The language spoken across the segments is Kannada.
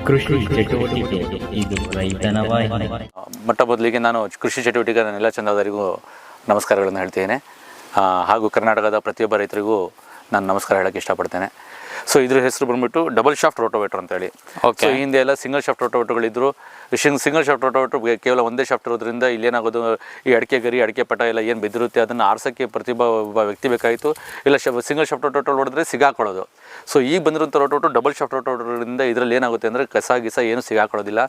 ಕೃಷಿ ಚಟುವಟಿಕೆ ಇದು ರೈತನ ವಾಹಿನಿ. ಮೊಟ್ಟ ಮೊದಲಿಗೆ ನಾನು ಕೃಷಿ ಚಟುವಟಿಕೆ ಎಲ್ಲ ಚಂದಾದಾರಿಗೂ ನಮಸ್ಕಾರಗಳನ್ನು ಹೇಳ್ತೇನೆ. ಹಾಗೂ ಕರ್ನಾಟಕದ ಪ್ರತಿಯೊಬ್ಬ ರೈತರಿಗೂ ನಾನು ನಮಸ್ಕಾರ ಹೇಳೋಕ್ಕೆ ಇಷ್ಟಪಡ್ತೇನೆ. ಸೊ ಇದ್ರ ಹೆಸರು ಬಂದ್ಬಿಟ್ಟು ಡಬಲ್ ಶಾಫ್ಟ್ ರೋಟೋವೇಟರ್ ಅಂತೇಳಿ. ಸೊ ಹಿಂದೆ ಎಲ್ಲ ಸಿಂಗಲ್ ಶಾಫ್ಟ್ ರೋಟೋವೇಟರ್ಗಳಿದ್ರು. ಸಿಂಗಲ್ ಶಾಫ್ಟ್ ರೋಟೋವೇಟರ್ ಕೇವಲ ಒಂದೇ ಶಾಫ್ಟ್ ಇರೋದ್ರಿಂದ ಇಲ್ಲೇನಾಗೋದು, ಈ ಅಡಿಕೆ ಗರಿ ಅಡಿಕೆ ಪಟ ಎಲ್ಲ ಏನು ಬಿದ್ದಿರುತ್ತೆ ಅದನ್ನು ಆರ್ಸೋಕ್ಕೆ ಒಬ್ಬ ವ್ಯಕ್ತಿ ಬೇಕಾಯಿತು. ಇಲ್ಲ ಸಿಂಗಲ್ ಶಾಫ್ಟ್ ರೋಟೋವೇಟರ್ ಹೊಡೆದ್ರೆ ಸಿಗಾಕೊಳ್ಳೋದು. ಸೊ ಈಗ ಬಂದಿರೋಂಥ ರೋಟೋವೇಟರ್ ಡಬಲ್ ಶಾಫ್ಟ್ ರೋಟೋವೇಟರಿಂದ ಇದರಲ್ಲಿ ಏನಾಗುತ್ತೆ ಅಂದರೆ ಕಸ ಏನು ಸಿಗಾಕೊಳ್ಳೋದಿಲ್ಲ,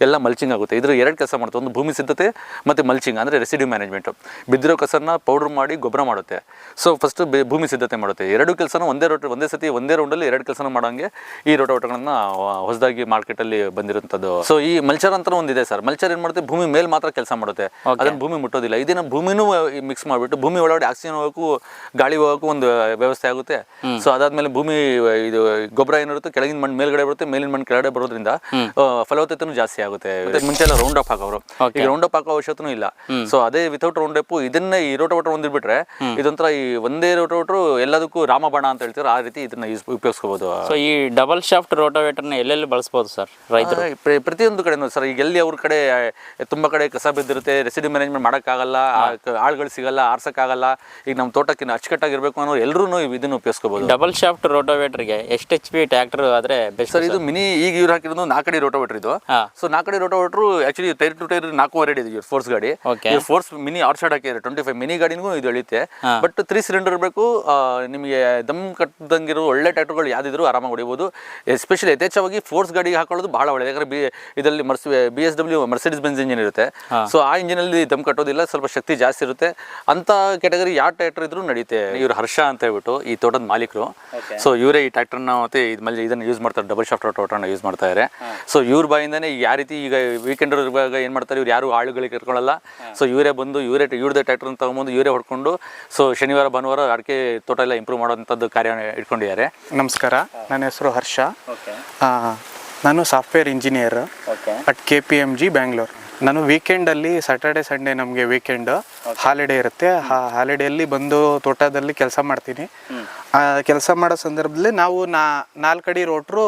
ಎಲ್ಲ ಮಲ್ಚಿಂಗ್ ಆಗುತ್ತೆ. ಇದ್ರ ಎರಡು ಕೆಲಸ ಮಾಡುತ್ತೆ. ಒಂದು ಭೂಮಿ ಸಿದ್ಧತೆ ಮತ್ತು ಮಲ್ಚಿಂಗ್ ಅಂದರೆ ರೆಸಿಡ್ಯೂ ಮ್ಯಾನೇಜ್ಮೆಂಟು. ಬಿದ್ದಿರೋ ಕಸನ ಪೌಡ್ರ್ ಮಾಡಿ ಗೊಬ್ಬರ ಮಾಡುತ್ತೆ. ಸೊ ಫಸ್ಟ್ ಭೂಮಿ ಸಿದ್ಧತೆ ಮಾಡುತ್ತೆ. ಎರಡು ಕೆಲಸನ ಒಂದೇ ಸತಿ ಒಂದೇ ರೌಂಡಲ್ಲಿ ಎರಡು ಕೆಲಸನ ಮಾಡೋಂಗೆ ಈ ರೋಟೋವೇಟರ್ಗಳನ್ನ ಹೊಸದಾಗಿ ಮಾರ್ಕೆಟಲ್ಲಿ ಬಂದಿರೋಂಥದ್ದು. ಸೊ ಈ ಮಲ್ಚರ್ ಅಂತ ಒಂದಿದೆ ಸರ್. ಮಲ್ಚರ್ ಏನು ಮಾಡುತ್ತೆ, ಭೂಮಿ ಮೇಲೆ ಮಾತ್ರ ಕೆಲಸ ಮಾಡುತ್ತೆ, ಅದನ್ನು ಭೂಮಿ ಮುಟ್ಟೋದಿಲ್ಲ. ಇದನ್ನ ಭೂಮಿನೂ ಮಿಕ್ಸ್ ಮಾಡಿಬಿಟ್ಟು ಭೂಮಿ ಒಳಗಡೆ ಆಕ್ಸಿಜನ್ ಹೋಗೋಕ್ಕೂ ಗಾಳಿ ಹೋಗೋಕ್ಕೂ ಒಂದು ವ್ಯವಸ್ಥೆ ಆಗುತ್ತೆ. ಸೊ ಅದಾದ್ಮೇಲೆ ಭೂಮಿ ಇದು ಗೊಬ್ಬರ ಏನಿರುತ್ತೆ ಕೆಳಗಿನ ಮಣ್ಣು ಮೇಲ್ಗಡೆ ಬರುತ್ತೆ, ಮೇಲಿನ ಮಣ್ಣು ಕೆಳಗಡೆ ಬರೋದ್ರಿಂದ ಫಲವತ್ತತೆನೂ ಜಾಸ್ತಿ ಆಗುತ್ತೆ. ಮುಂಚೆ ಎಲ್ಲ ರೌಂಡ್ ಅಪ್ ಹಾಕೋರು, ಈಗ ರೌಂಡ್ ಅಪ್ ಹಾಕೋ ಅವಶ್ಯಕತೆ ಇಲ್ಲ. ಸೊ ಅದೇ ವಿತೌಟ್ ರೌಂಡ್ ಅಪ್ ಇದನ್ನ ಈ ರೋಟೋವೇಟರ್ ಹೊಂದಿರ್ಬಿಟ್ರೆ ಇದೊಂಥರ ಈ ಒಂದೇ ರೋಟೋವೇಟರ್ ಎಲ್ಲದಕ್ಕೂ ರಾಮಬಾಣ ಅಂತ ಹೇಳ್ತಾರೆ, ಆ ರೀತಿ ಇದನ್ನ ಉಪಯೋಗಿಸ್ಕೋಬಹುದು. ಸೊ ಈ ಡಬಲ್ ಶಾಫ್ಟ್ ರೋಟೋವೇಟರ್ನ ಎಲ್ಲೆಲ್ಲಿ ಬಳಸಬಹುದು ಸರ್ ರೈತರು? ಪ್ರತಿಯೊಂದು ಕಡೆನೂ ಸರ್. ಈಗ ಎಲ್ಲಿ ಅವ್ರ ಕಡೆ ತುಂಬಾ ಕಡೆ ಕಸ ಬಿದ್ದಿರುತ್ತೆ, ರೆಸಿಡ್ಯೂ ಮ್ಯಾನೇಜ್ಮೆಂಟ್ ಮಾಡೋಕ್ಕಾಗಲ್ಲ, ಆಳುಗಳು ಸಿಗಲ್ಲ, ಆರ್ಸಕ್ಕಾಗಲ್ಲ, ಈಗ ನಮ್ಮ ತೋಟಕ್ಕೆ ಅಚ್ಚುಕಟ್ಟಾಗಿರ್ಬೇಕು ಅನ್ನೋ ಎಲ್ಲರೂ ಇದನ್ನು ಉಪಯೋಗಿಸ್ಕೋಬಹುದು. ಡಬಲ್ ಶಾಫ್ಟ್ ರೋಟೋವೇಟರ್ಗೆ ಎಷ್ಟು HP ಟ್ರ್ಯಾಕ್ಟರ್ ಆದ್ರೆ ಬೆಸ್ಟ್ ಸರ್? ಇದು ಮಿನಿ ಈಗ ಇವ್ರು ಹಾಕಿರೋದು 4 ಅಡಿ ರೋಟೋವೇಟರ್ ಇದು. ಸೊ 4 ಅಡಿ rotavator actually tyre to tyre 4.5 ಅಡಿ ಇದೆ ಫೋರ್ಸ್ ಗಾಡಿ. ಫೋರ್ಸ್ ಮಿನಿ ಆರ್ ಸೈಡ್ ಹಾಕಿದ್ರೆ 25 ಮಿನಿ ಗಾಡಿನೂ ಇದು ಎಳಿತೆ. ಬಟ್ 3 ಸಿಲಿಂಡರ್ ಬೇಕು. ನಿಮಗೆ ದಮ್ ಕಟ್ಟದಂಗಿರೋ ಒಳ್ಳೆ ಟ್ರ್ಯಾಕ್ಟರ್ಗಳು ಯಾವ್ದಿದ್ರು ಆರಾಮಾಗಿ ಹೊಡಿಬಹುದು. ಎಸ್ಪೆಷಲಿ ಯಥೇಚ್ಛವಾಗಿ ಫೋರ್ಸ್ ಗಾಡಿಗೆ ಹಾಕೊಳ್ಳೋದು ಬಹಳ ಒಳ್ಳೆಯದು. ಯಾಕಂದ್ರೆ ಇದರಲ್ಲಿ BMW ಮರ್ಸಿಡೀಸ್ ಬೆಂಜ್ ಇಂಜಿನ್ ಇರುತ್ತೆ. ಸೊ ಆ ಇಂಜಿನ್ ಅಲ್ಲಿ ದಮ್ ಕಟ್ಟೋದಿಲ್ಲ, ಸ್ವಲ್ಪ ಶಕ್ತಿ ಜಾಸ್ತಿ ಇರುತ್ತೆ. ಅಂತ ಕ್ಯಾಟಗರಿ ಯಾವ ಟ್ರ್ಯಾಕ್ಟರ್ ಇದ್ರೂ ನಡೀತೆ. ಇವ್ರು ಹರ್ಷ ಅಂತ ಹೇಳ್ಬಿಟ್ಟು ಈ ತೋಟದ ಮಾಲೀಕರು. ಸೊ ಇವರೇ ಈ ಟ್ರ್ಯಾಕ್ಟರ್ನ ಮತ್ತೆ ಇದನ್ನ ಯೂಸ್ ಮಾಡ್ತಾರೆ, ಡಬಲ್ ಶಾಫ್ಟ್ ರೋಟೋವೇಟರ್ನ ಯೂಸ್ ಮಾಡ್ತಾ ಇದ್ದಾರೆ. ಸೊ ಇವ್ರ ಬಾಯಿಂದಾನೆ ಯಾವ ರೀತಿ ಈಗ ವೀಕೆಂಡ್ ಇರುವಾಗ ಏನ್ ಮಾಡ್ತಾರೆ, ಇವ್ರು ಯಾರು ಆಳುಗಳಿಗೆ ಕರ್ಕೊಳ್ಳಲ್ಲ. ಸೊ ಇವರೇ ಬಂದು ಇವ್ರದೇ ಟ್ರ್ಯಾಕ್ಟರ್ ತಗೊಂಬಂದು ಇವರೇ ಹೊಡ್ಕೊಂಡು ಸೊ ಶನಿವಾರ ಭಾನುವಾರ ಅಡಿಕೆ ತೋಟ ಎಲ್ಲ ಇಂಪ್ರೂವ್ ಮಾಡೋಂಥದ್ದು ಕಾರ್ಯ ಇಟ್ಕೊಂಡಿದ್ದಾರೆ. ನಮಸ್ಕಾರ, ನನ್ನ ಹೆಸರು ಹರ್ಷ. ನಾನು software engineer at KPMG Bangalore. ನಾನು ವೀಕೆಂಡಲ್ಲಿ ಸ್ಯಾಟರ್ಡೆ ಸಂಡೇ ನಮಗೆ ವೀಕೆಂಡ್ ಹಾಲಿಡೇ ಇರುತ್ತೆ. ಆ ಹಾಲಿಡೇಯಲ್ಲಿ ಬಂದು ತೋಟದಲ್ಲಿ ಕೆಲಸ ಮಾಡ್ತೀನಿ. ಕೆಲಸ ಮಾಡೋ ಸಂದರ್ಭದಲ್ಲಿ ನಾವು 4 ಅಡಿ ರೋಟ್ರು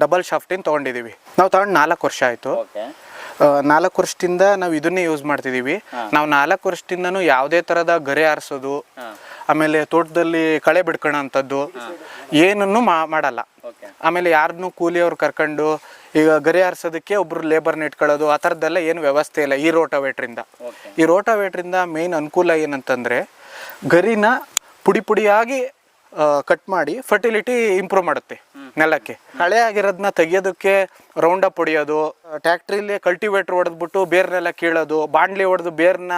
ಡಬಲ್ ಶಾಫ್ಟಿನ ತೊಗೊಂಡಿದ್ದೀವಿ. ನಾವು ತಗೊಂಡು 4 ವರ್ಷ ಆಯಿತು. 4 ವರ್ಷದಿಂದ ನಾವು ಇದನ್ನೇ ಯೂಸ್ ಮಾಡ್ತಿದ್ದೀವಿ. ನಾವು 4 ವರ್ಷದಿಂದನೂ ಯಾವುದೇ ಥರದ ಗರೆ ಆರಿಸೋದು, ಆಮೇಲೆ ತೋಟದಲ್ಲಿ ಕಳೆ ಬಿಡ್ಕೊಳ್ಳೋ ಅಂಥದ್ದು ಏನನ್ನು ಮಾಡಲ್ಲ. ಆಮೇಲೆ ಯಾರನ್ನೂ ಕೂಲಿಯವ್ರು ಕರ್ಕೊಂಡು ಈಗ ಗರಿ ಆರಿಸೋದಕ್ಕೆ ಒಬ್ರು ಲೇಬರ್ನ ಇಟ್ಕೊಳ್ಳೋದು ಆ ಥರದ್ದೆಲ್ಲ ಏನು ವ್ಯವಸ್ಥೆ ಇಲ್ಲ ಈ ರೋಟೋವೇಟ್ರಿಂದ. ಈ ರೋಟೋವೇಟ್ರಿಂದ ಮೇನ್ ಅನುಕೂಲ ಏನಂತಂದರೆ ಗರಿನ ಪುಡಿಯಾಗಿ ಕಟ್ ಮಾಡಿ ಫರ್ಟಿಲಿಟಿ ಇಂಪ್ರೂವ್ ಮಾಡುತ್ತೆ ನೆಲಕ್ಕೆ. ಹಳೆ ಆಗಿರೋದನ್ನ ತೆಗಿಯೋದಕ್ಕೆ ರೌಂಡ್ ಅಪ್ ಹೊಡಿಯೋದು, ಟ್ಯಾಕ್ಟ್ರಿಲಿ ಕಲ್ಟಿವೇಟ್ರ್ ಹೊಡೆದ್ಬಿಟ್ಟು ಬೇರ್ನೆಲ್ಲ ಕೀಳೋದು, ಬಾಂಡ್ಲಿ ಹೊಡೆದು ಬೇರ್ನ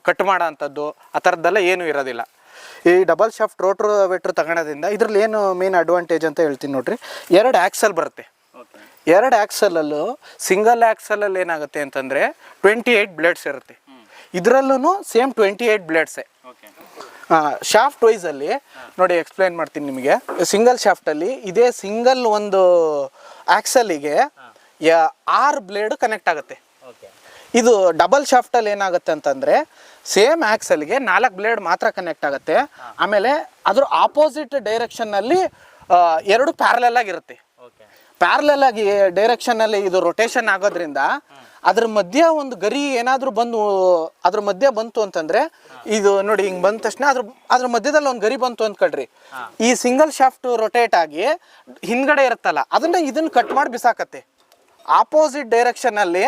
ಕಟ್ ಮಾಡೋ ಅಂಥದ್ದು ಆ ಥರದ್ದೆಲ್ಲ ಏನೂ ಇರೋದಿಲ್ಲ. ಈ ಡಬಲ್ ಶಾಫ್ಟ್ ರೋಟೋವೇಟ್ರ್ ತಗೊಳೋದ್ರಿಂದ ಇದ್ರಲ್ಲಿ ಏನು ಮೇನ್ ಅಡ್ವಾಂಟೇಜ್ ಅಂತ ಹೇಳ್ತೀನಿ ನೋಡ್ರಿ. 2 ಆ್ಯಕ್ಸಲ್ ಬರುತ್ತೆ. 2 ಆ್ಯಕ್ಸಲಲ್ಲೂ ಸಿಂಗಲ್ ಆ್ಯಕ್ಸಲಲ್ಲಿ ಏನಾಗುತ್ತೆ ಅಂತಂದರೆ 28 ಬ್ಲೇಡ್ಸ್ ಇರುತ್ತೆ. ಇದರಲ್ಲೂ ಸೇಮ್ 28 ಬ್ಲೇಡ್ಸೇ. ಶಾಫ್ಟ್ ವೈಸಲ್ಲಿ ನೋಡಿ ಎಕ್ಸ್ಪ್ಲೈನ್ ಮಾಡ್ತೀನಿ ನಿಮಗೆ. ಸಿಂಗಲ್ ಶಾಫ್ಟಲ್ಲಿ ಇದೇ ಸಿಂಗಲ್ ಒಂದು ಆ್ಯಕ್ಸಲಿಗೆ 6 ಬ್ಲೇಡ್ ಕನೆಕ್ಟ್ ಆಗುತ್ತೆ. ಇದು ಡಬಲ್ ಶಾಫ್ಟಲ್ಲಿ ಏನಾಗುತ್ತೆ ಅಂತಂದರೆ ಸೇಮ್ ಆ್ಯಕ್ಸಲ್ಗೆ 4 ಬ್ಲೇಡ್ ಮಾತ್ರ ಕನೆಕ್ಟ್ ಆಗುತ್ತೆ. ಆಮೇಲೆ ಅದ್ರ ಆಪೋಸಿಟ್ ಡೈರೆಕ್ಷನ್ನಲ್ಲಿ 2 ಪ್ಯಾರಲಲ್ ಆಗಿರುತ್ತೆ. ಪ್ಯಾರಲಲ್ ಆಗಿ ಡೈರೆಕ್ಷನ್ನಲ್ಲಿ ಇದು ರೊಟೇಷನ್ ಆಗೋದ್ರಿಂದ ಅದ್ರ ಮಧ್ಯೆ ಒಂದು ಗರಿ ಏನಾದರೂ ಬಂದು ಅದ್ರ ಮಧ್ಯೆ ಬಂತು ಅಂತಂದರೆ ಇದು ನೋಡಿ ಹಿಂಗೆ ಬಂದ ತಕ್ಷಣ ಅದ್ರ ಮಧ್ಯದಲ್ಲಿ ಒಂದು ಗರಿ ಬಂತು ಅಂದ್ಕೊಳ್ರಿ, ಈ ಸಿಂಗಲ್ ಶಾಫ್ಟ್ ರೊಟೇಟ್ ಆಗಿ ಹಿಂದ್ಗಡೆ ಇರುತ್ತಲ್ಲ ಇದನ್ನು ಕಟ್ ಮಾಡಿ ಬಿಸಾಕತ್ತೆ. ಆಪೋಸಿಟ್ ಡೈರೆಕ್ಷನ್ನಲ್ಲಿ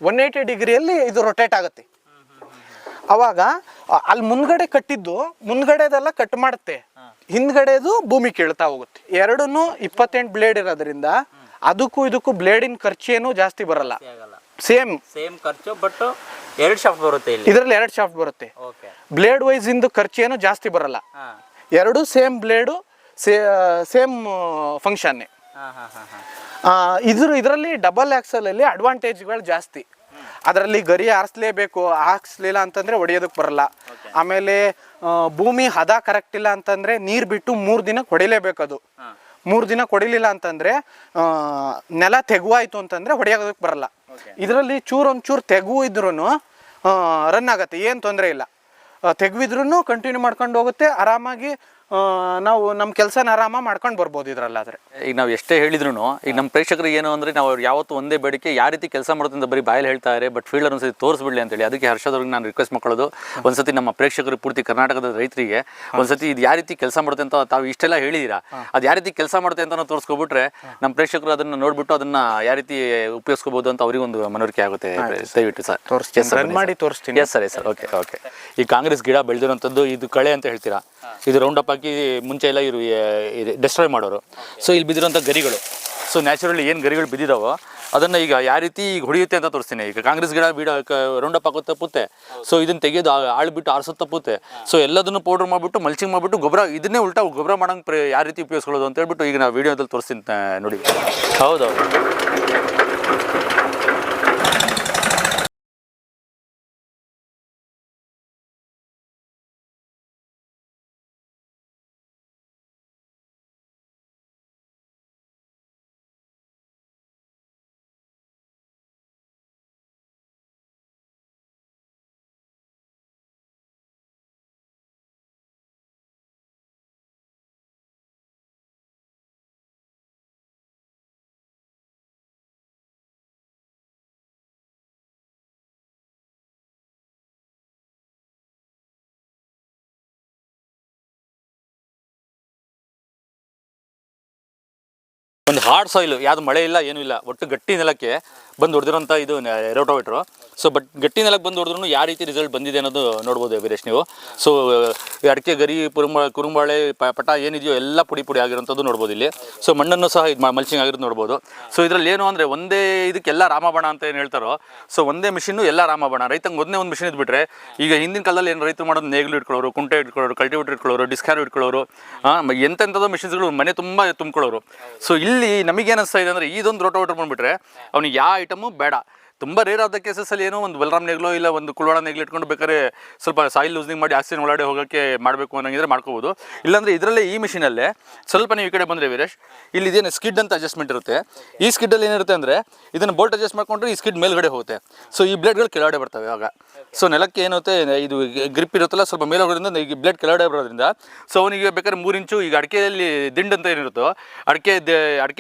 180 ಡಿಗ್ರಿಯಲ್ಲಿ ಇದು ರೊಟೇಟ್ ಆಗುತ್ತೆ. ಅವಾಗ ಅಲ್ಲಿ ಮುಂದ್ಗಡೆ ಕಟ್ಟಿದ್ದು ಮುಂದ್ಗಡೆದೆಲ್ಲ ಕಟ್ ಮಾಡುತ್ತೆ, ಹಿಂದ್ಗಡೆದು ಭೂಮಿ ಕೀಳ್ತಾ ಹೋಗುತ್ತೆ. 28 ಬ್ಲೇಡ್ ಇರೋದ್ರಿಂದ ಅದಕ್ಕೂ ಇದಕ್ಕೂ ಬ್ಲೇಡಿನ ಖರ್ಚೇನು ಜಾಸ್ತಿ ಬರಲ್ಲ. ಸೇಮ್ ಖರ್ಚು, ಬಟ್ 2 ಶಾಫ್ಟ್ ಬರುತ್ತೆ. ಇದರಲ್ಲಿ 2 ಶಾಫ್ಟ್ ಬರುತ್ತೆ. ಬ್ಲೇಡ್ ವೈಸ್ ಇಂದು ಖರ್ಚೇನು ಜಾಸ್ತಿ ಬರಲ್ಲ. 2 ಸೇಮ್ ಬ್ಲೇಡು ಸೇಮ್ ಫಂಕ್ಷನ್ನೇ. ಇದರಲ್ಲಿ ಡಬಲ್ ಆ್ಯಕ್ಸಲಲ್ಲಿ ಅಡ್ವಾಂಟೇಜ್ಗಳು ಜಾಸ್ತಿ. ಅದರಲ್ಲಿ ಗರಿ ಆರಿಸ್ಲೇಬೇಕು, ಹಾಕ್ಸ್ಲಿಲ್ಲ ಅಂತಂದರೆ ಹೊಡೆಯೋದಕ್ಕೆ ಬರಲ್ಲ. ಆಮೇಲೆ ಭೂಮಿ ಹದ ಕರೆಕ್ಟ್ ಇಲ್ಲ ಅಂತಂದರೆ ನೀರು ಬಿಟ್ಟು 3 ದಿನಕ್ಕೆ ಹೊಡಿಲೇಬೇಕು. ಅದು 3 ದಿನ ಹೊಡಿಲಿಲ್ಲ ಅಂತಂದರೆ ನೆಲ ತೆಗುವಾಯಿತು ಅಂತಂದರೆ ಹೊಡೆಯೋದಕ್ಕೆ ಬರಲ್ಲ. ಇದರಲ್ಲಿ ಒಂಚೂರು ತೆಗುವು ಇದ್ರೂ ರನ್ ಆಗುತ್ತೆ, ಏನು ತೊಂದರೆ ಇಲ್ಲ. ತೆಗುವಿದ್ರೂ ಕಂಟಿನ್ಯೂ ಮಾಡ್ಕೊಂಡು ಹೋಗುತ್ತೆ ಆರಾಮಾಗಿ. ನಾವು ನಮ್ಮ ಕೆಲಸನ ಆರಾಮ ಮಾಡ್ಕೊಂಡು ಬರ್ಬೋದು ಇದರಲ್ಲಾದರೆ. ಈಗ ನಾವು ಎಷ್ಟೇ ಹೇಳಿದ್ರು ಈಗ ನಮ್ಮ ಪ್ರೇಕ್ಷಕರಿಗೆ ಏನು ಅಂದರೆ ನಾವು ಯಾವತ್ತು ಒಂದೇ ಬೇಡಿಕೆ ಯಾವ ರೀತಿ ಕೆಲಸ ಮಾಡೋದ್ರಿಂದ ಬರೀ ಬಾಯಲ್ಲಿ ಹೇಳ್ತಾರೆ, ಬಟ್ ಫೀಲ್ಡರ್ ಒಂದ್ಸತಿ ತೋರಿಸ್ಬಿಡ್ಲಿ ಅಂತೇಳಿ. ಅದಕ್ಕೆ ಹರ್ಷದವ್ರಿಗೆ ನಾನು ರಿಕ್ವೆಸ್ಟ್ ಮಾಡ್ಕೊಳ್ಳೋದು, ಒಂದ್ಸತಿ ನಮ್ಮ ಪ್ರೇಕ್ಷಕರು ಪೂರ್ತಿ ಕರ್ನಾಟಕದ ರೈತರಿಗೆ ಒಂದ್ಸತಿ ಇದು ಯಾವ ರೀತಿ ಕೆಲಸ ಮಾಡುತ್ತೆ ಅಂತ ತಾವು ಇಷ್ಟೆಲ್ಲ ಹೇಳಿದ್ದೀರಾ, ಅದು ಯಾವ ರೀತಿ ಕೆಲಸ ಮಾಡುತ್ತೆ ಅಂತ ನಾವು ತೋರಿಸ್ಕೊಬಿಟ್ರೆ ನಮ್ಮ ಪ್ರೇಕ್ಷಕರು ಅದನ್ನು ನೋಡ್ಬಿಟ್ಟು ಅದನ್ನು ಯಾವ ರೀತಿ ಉಪಯೋಗಿಸ್ಕೋಬೋದು ಅಂತ ಅವರಿಗೊಂದು ಮನವರಿಕೆ ಆಗುತ್ತೆ. ದಯವಿಟ್ಟು ಸರ್ ಮಾಡಿ ತೋರಿಸ್ತೀನಿ. Yes sir okay okay. ಈ ಕಾಂಗ್ರೆಸ್ ಗಿಡ ಬೆಳೆದಿರೋಂಥದ್ದು ಇದು ಕಳೆ ಅಂತ ಹೇಳ್ತೀರಾ, ಇದು ರೌಂಡ್ ಅಪ್ ಹಾಕಿ ಮುಂಚೆ ಎಲ್ಲ ಇರು ಡೆಸ್ಟ್ರಾಯ್ ಮಾಡೋರು. ಸೊ ಇಲ್ಲಿ ಬಿದ್ದಿರೋಂಥ ಗರಿಗಳು, ಸೊ ನ್ಯಾಚುರಲಿ ಏನು ಗರಿಗಳು ಬಿದ್ದಿದ್ದಾವೋ ಅದನ್ನು ಈಗ ಯಾವ ರೀತಿ ಈಗ ಹೊಡೆಯುತ್ತೆ ಅಂತ ತೋರಿಸ್ತೀನಿ. ಈಗ ಕಾಂಗ್ರೆಸ್ ಗಿಡ ರೌಂಡ್ ಅಪ್ ಹಾಕೋ ತಪ್ಪುತ್ತೆ, ಸೊ ಇದನ್ನು ತೆಗೆಯೋದು ಆಳ್ಬಿಟ್ಟು ಆರಿಸೋ ತಪ್ಪುತ್ತೆ. ಸೊ ಎಲ್ಲದನ್ನು ಪೌಡರ್ ಮಾಡಿಬಿಟ್ಟು ಮಲ್ಚಿಂಗ್ ಮಾಡಿಬಿಟ್ಟು ಗೊಬ್ಬರ ಇದನ್ನೇ ಉಲ್ಟಾ ಗೊಬ್ಬರ ಮಾಡೋಂಗೆ ಯಾವ ರೀತಿ ಉಪಯೋಗಿಸ್ಕೊಳ್ಳೋದು ಅಂತ ಹೇಳ್ಬಿಟ್ಟು ಈಗ ನಾವು ವೀಡಿಯೋದಲ್ಲಿ ತೋರಿಸ್ತೀನಿ ನೋಡಿ. ಹೌದೌದು. ಒಂದು ಹಾರ್ಡ್ ಸಾಯಿಲ್, ಯಾವುದು ಮಳೆ ಇಲ್ಲ ಏನೂ ಇಲ್ಲ, ಒಟ್ಟು ಗಟ್ಟಿ ನೆಲಕ್ಕೆ ಬಂದು ಹೊಡೆದಿರೋಂಥ ಇದು ರೋಟೋವೇಟ್ರು. ಸೊ ಬಟ್ ಗಟ್ಟಿ ನೆಲಕ್ಕೆ ಬಂದು ಹೊಡೆದ್ರು ಯಾವ ರೀತಿ ರಿಸಲ್ಟ್ ಬಂದಿದೆ ಅನ್ನೋದು ನೋಡ್ಬೋದು ವೀರೇಶ್ ನೀವು. ಸೊ ಅಡಿಕೆ ಗರಿ ಕುರುಂಬಾಳೆ ಪಟ ಏನಿದೆಯೋ ಎಲ್ಲ ಪುಡಿ ಪುಡಿ ಆಗಿರೋಂಥದ್ದು ನೋಡ್ಬೋದು ಇಲ್ಲಿ. ಸೊ ಮಣ್ಣನ್ನು ಸಹ ಇದು ಮಲ್ಚಿಂಗ್ ಆಗಿರೋದು ನೋಡ್ಬೋದು. ಸೊ ಇದರಲ್ಲಿ ಏನು ಅಂದರೆ ಒಂದೇ ಇದಕ್ಕೆಲ್ಲ ರಾಮಬಾಣ ಅಂತ ಏನು ಹೇಳ್ತಾರೋ, ಸೊ ಒಂದೇ ಮಿಷಿನ್ನು ಎಲ್ಲ ರಾಮಬಾಣ. ರೈತಂಗೆ ಒಂದೇ ಒಂದು ಮಿಷಿನ್ ಇದ್ಬಿಟ್ರೆ, ಈಗ ಹಿಂದಿನ ಕಾಲದಲ್ಲಿ ಏನು ರೈತರು ಮಾಡೋದು ನೇಗಿಲು ಇಟ್ಕೊಳ್ಳೋರು, ಕುಂಟೆ ಇಟ್ಕೊಳ್ಳೋರು, ಕಲ್ಟಿವೇಟರ್ ಇಟ್ಕೊಳ್ಳೋರು, ಡಿಸ್ಕ್ಯಾರು ಇಟ್ಕೊಳ್ಳೋರು, ಎಂತೆಂಥದ್ದು ಮಿಷಿನ್ಸ್ಗಳು ಮನೆ ತುಂಬ ತುಂಬ್ಕೊಳ್ಳೋರು. ಸೊ ಇಲ್ಲಿ ನಮಗೇನು ಅನಿಸ್ತಾ ಇದೆ ಅಂದರೆ ಇದೊಂದು ರೋಟೋವೇಟರ್ ಬಂದುಬಿಟ್ರೆ ಅವನಿಗೆ ಯಾವ ಐಟಮು ಬೇಡ. ತುಂಬ ರೇರ್ ಆದ ಕೇಸಸ್ಸಲ್ಲಿ ಏನೋ ಒಂದು ಬಲರಾಮ್ ನೇಗ್ಲೋ ಇಲ್ಲ ಒಂದು ಕುಳ್ವಾಳ ನೇಗ್ಲು ಇಟ್ಕೊಂಡು ಬೇಕಾದ್ರೆ ಸ್ವಲ್ಪ ಸಾಯಿಲ್ ಲೂಸ್ನಿಂಗ್ ಮಾಡಿ ಆಕ್ಸಿಜನ್ ಒಳಗಡೆ ಹೋಗೋಕ್ಕೆ ಮಾಡಬೇಕು ಅನ್ನೋಂಗಿದ್ರೆ ಮಾಡ್ಕೋಬೋದು. ಇಲ್ಲಾಂದರೆ ಇದರಲ್ಲೇ ಈ ಮಿಷಿನಲ್ಲೇ ಸ್ವಲ್ಪ ನೀವು ಈ ಕಡೆ ಬಂದರೆ ವೀರೇಶ್, ಇಲ್ಲಿ ಇದೇನು ಸ್ಕಿಡ್ ಅಂತ ಅಡ್ಜಸ್ಟ್ಮೆಂಟ್ ಇರುತ್ತೆ. ಈ ಸ್ಕಿಡ್ಡಲ್ಲಿ ಏನಿರುತ್ತೆ ಅಂದರೆ ಇದನ್ನು ಬೋಲ್ಟ್ ಅಡ್ಜಸ್ಟ್ ಮಾಡಿಕೊಂಡ್ರೆ ಈ ಸ್ಕಿಡ್ ಮೇಲ್ಗಡೆ ಹೋಗುತ್ತೆ. ಸೊ ಈ ಬ್ಲೇಡ್ಗಳು ಕೆಳಗಡೆ ಬರ್ತವೆ ಆಗ. ಸೊ ನೆಲಕ್ಕೆ ಏನುತ್ತೆ ಇದು ಗ್ರಿಪ್ ಇರುತ್ತಲ್ಲ ಸ್ವಲ್ಪ ಮೇಲೋಗೋದ್ರಿಂದ ಈ ಬ್ಲೇಡ್ ಕೆಳಗಡೆ ಬರೋದ್ರಿಂದ ಸೊ ಅವನಿಗೆ ಬೇಕಾದ್ರೆ 3 ಇಂಚು ಈಗ ಅಡಿಕೆಯಲ್ಲಿ ದಿಂಡು ಅಂತ ಏನಿರುತ್ತೋ ಅಡಿಕೆ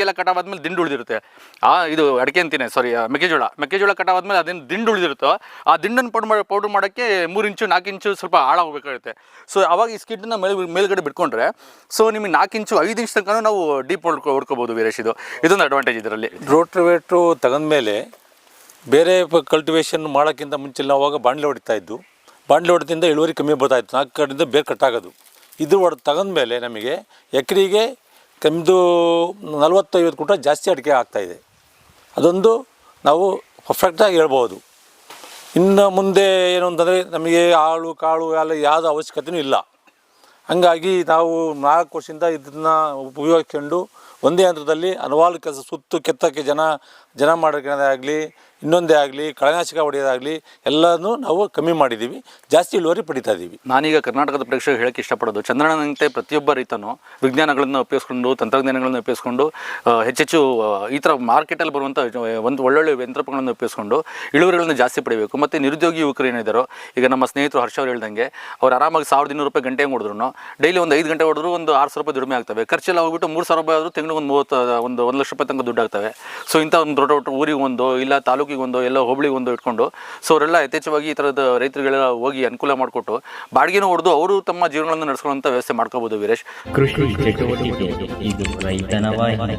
ಎಲ್ಲ ಕಟಾವಾದ್ಮೇಲೆ ದಿಂಡು ಉಳಿದಿರುತ್ತೆ. ಇದು ಅಡಿಕೆ ಅಂತೀನಿ ಮೆಕ್ಕೆಜೋಳ ಕಟಾವಾದ್ಮೇಲೆ ಅದೇನು ದಿಂಡು ಉಳಿದಿರುತ್ತೋ ಆ ದಿಂಡನ್ನು ಪೌಡರ್ ಮಾಡೋಕ್ಕೆ 3 ಇಂಚು 4 ಇಂಚು ಸ್ವಲ್ಪ ಆಳ ಹೋಗಬೇಕಾಗುತ್ತೆ. ಸೊ ಅವಾಗ ಈ ಸ್ಕಿಡ್ನ ಮೇಲ್ಗಡೆ ಬಿಟ್ಕೊಂಡ್ರೆ ಸೊ ನಿಮಗೆ 4 ಇಂಚು 5 ಇಂಚ್ ತನಕ ನಾವು ಡೀಪ್ ಹೊಡ್ಕೋಬೋದು ವೀರೇಶ್. ಇದೊಂದು ಅಡ್ವಾಂಟೇಜ್ ಇದರಲ್ಲಿ. ರೋಟೋವೇಟ್ರು ತಗೊಂಡ್ಮೇಲೆ ಬೇರೆ ಕಲ್ಟಿವೇಷನ್ ಮಾಡೋಕ್ಕಿಂತ ಮುಂಚೆ ನಾವು ಅವಾಗ ಬಾಂಡ್ಲೆ ಹೊಡಿತಾ ಇದ್ದು, ಬಾಂಡ್ಲೆ ಹೊಡೆದಿಂದ ಇಳುವರಿ ಕಮ್ಮಿ ಬರ್ತಾಯಿತ್ತು, 4 ಕಡೆಯಿಂದ ಬೇರೆ ಕಟ್ಟಾಗೋದು. ಇದು ತಗೊಂಡ್ಮೇಲೆ ನಮಗೆ ಎಕರೆಗೆ ಕಮ್ಮಿದು 40-50 ಕ್ವಿಂಟಲ್ ಜಾಸ್ತಿ ಅಡಿಕೆ ಆಗ್ತಾಯಿದೆ. ಅದೊಂದು ನಾವು ಪರ್ಫೆಕ್ಟಾಗಿ ಹೇಳ್ಬೋದು. ಇನ್ನು ಮುಂದೆ ಏನು ಅಂತಂದರೆ ನಮಗೆ ಆಳು ಕಾಳು ಎಲ್ಲ ಯಾವುದೂ ಅವಶ್ಯಕತೆಯೂ ಇಲ್ಲ. ಹಾಗಾಗಿ ನಾವು 4 ವರ್ಷದಿಂದ ಇದನ್ನು ಉಪಯೋಗಿಸ್ಕೊಂಡು ಒಂದೇ ಯಂತ್ರದಲ್ಲಿ ಹಲವಾರು ಕೆಲಸ ಸುತ್ತು ಕೆತ್ತಕ್ಕೆ ಜನ ಮಾಡೋದೇ ಆಗಲಿ, ಇನ್ನೊಂದೇ ಆಗಲಿ, ಕಳೆನಾಶಕ ಹೊಡೆಯೋದಾಗಲಿ ಎಲ್ಲನೂ ನಾವು ಕಮ್ಮಿ ಮಾಡಿದ್ದೀವಿ, ಜಾಸ್ತಿ ಇಳುವರಿ ಪಡಿತಾ ಇದ್ದೀವಿ. ನಾನೀಗ ಕರ್ನಾಟಕದ ಪ್ರೇಕ್ಷಕರು ಹೇಳೋಕ್ಕೆ ಇಷ್ಟಪಡೋದು, ಚಂದ್ರಣ್ಣನಂತೆ ಪ್ರತಿಯೊಬ್ಬ ರೈತನು ವಿಜ್ಞಾನಗಳನ್ನು ಉಪಯೋಗಿಸ್ಕೊಂಡು ತಂತ್ರಜ್ಞಾನಗಳನ್ನು ಉಪಯೋಗಿಸ್ಕೊಂಡು ಹೆಚ್ಚೆಚ್ಚು ಈ ಥರ ಮಾರ್ಕೆಟಲ್ಲಿ ಬರುವಂಥ ಒಂದು ಒಳ್ಳೊಳ್ಳೆ ಯಂತ್ರಗಳನ್ನು ಉಪಯೋಗಿಸ್ಕೊಂಡು ಇಳುವರಿಗಳನ್ನು ಜಾಸ್ತಿ ಪಡಿಬೇಕು. ಮತ್ತು ನಿರುದ್ಯೋಗಿ ಯುವಕರು ಏನಿದ್ದಾರೋ, ಈಗ ನಮ್ಮ ಸ್ನೇಹಿತರು ಹರ್ಷ ಅವ್ರು ಹೇಳ್ದಂಗೆ ಅವ್ರು ಆರಾಮಾಗಿ 1200 ರೂಪಾಯಿ ಗಂಟೆಗೆ ಹೊಡೆದ್ರು, ಡೈಲಿ ಒಂದು 5 ಗಂಟೆ ಹೊಡೆದ್ರು ಒಂದು 600 ರೂಪಾಯಿ ದುಡಿಮೆ ಆಗ್ತವೆ. ಖರ್ಚೆಲ್ಲ ಹೋಗ್ಬಿಟ್ಟು 3000 ರೂಪಾಯಿ ಆದರೂ ತಿಂಗಳಿಗೆ ಒಂದು 1 ಲಕ್ಷ ರೂಪಾಯಿ ತನಕ ದುಡ್ಡು ಆಗ್ತವೆ. ಸೊ ಇಂಥ ಒಂದು ದೊಡ್ಡ ಊರಿಗೆ ಒಂದು ಇಲ್ಲ ತಾಲೂಕಿಗೊಂದು ಎಲ್ಲ ಹೋಬಳಿಗೆ ಒಂದು ಇಟ್ಕೊಂಡು ಸೊ ಅವರೆಲ್ಲ ಯಥೇಚ್ಛವಾಗಿ ಈ ಥರದ ರೈತರುಗಳೆಲ್ಲ ಹೋಗಿ ಅನುಕೂಲ ಮಾಡಿಕೊಟ್ಟು ಬಾಡಿಗೆನೂ ಹೊಡೆದು ಅವರು ತಮ್ಮ ಜೀವನಗಳನ್ನು ನಡೆಸ್ಕೊಳ್ಳುವಂಥ ವ್ಯವಸ್ಥೆ ಮಾಡ್ಕೋಬೋದು ವೀರೇಶ್. ಕೃಷಿ ಚಟುವಟಿಕೆ ಇದು ರೈತನ ವಾಹಿನಿ.